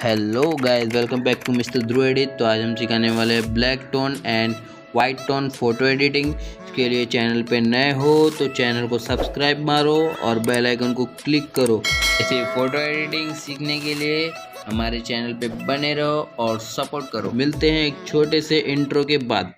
Hello guys, welcome back to mister Dhruv edit. तो आज हम सिखाने वाले हैं black tone and white tone photo editing. इसके लिए चैनल पे नए हो तो चैनल को सब्सक्राइब मारो और बेल आइकन को क्लिक करो। ऐसे फोटो एडिटिंग सीखने के लिए हमारे चैनल पे बने रहो और सपोर्ट करो। मिलते हैं एक छोटे से इंट्रो के बाद।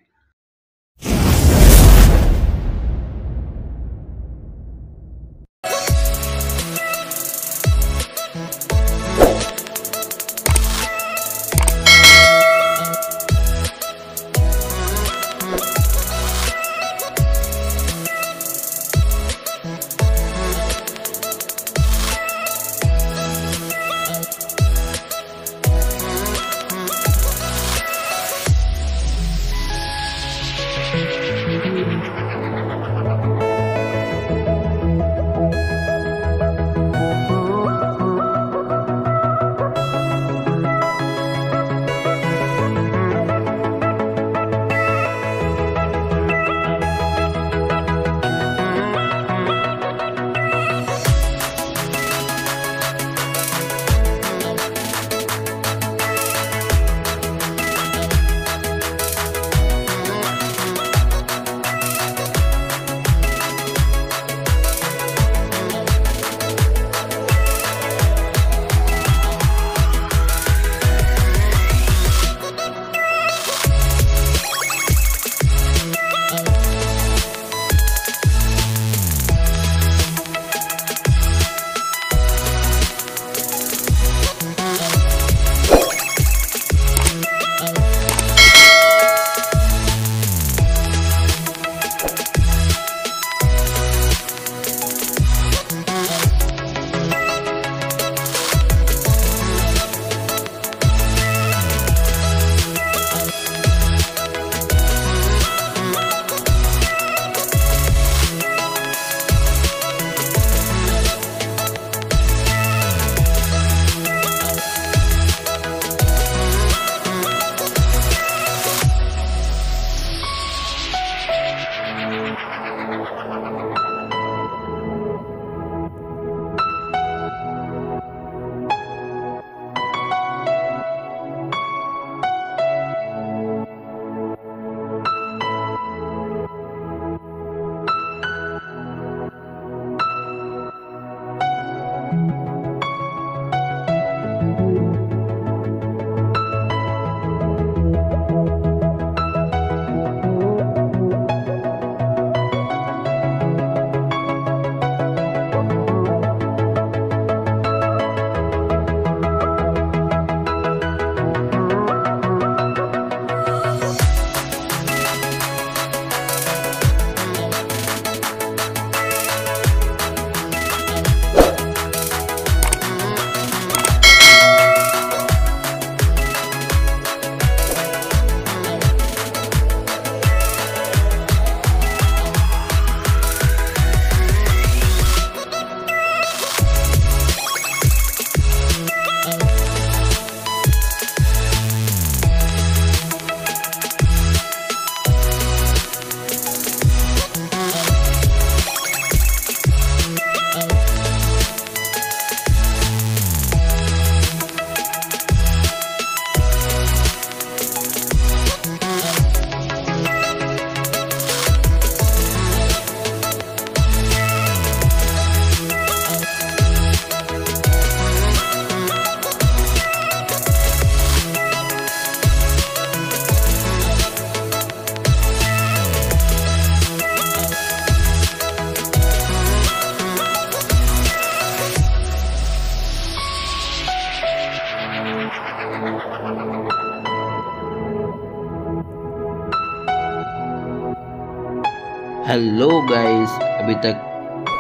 हेलो गाइस, अभी तक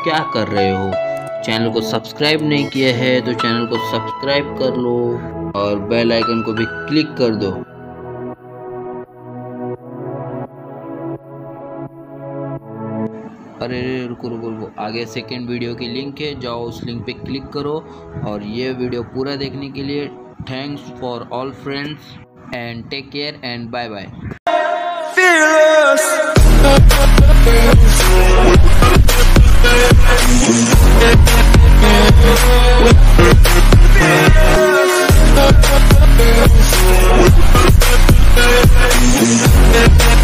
क्या कर रहे हो? चैनल को सब्सक्राइब नहीं किया है तो चैनल को सब्सक्राइब कर लो और बेल आइकन को भी क्लिक कर दो। अरे रुको रुको रुको, आगे सेकेंड वीडियो की लिंक है, जाओ उस लिंक पे क्लिक करो। और ये वीडियो पूरा देखने के लिए thanks for all friends and take care and bye bye. Fearless. है।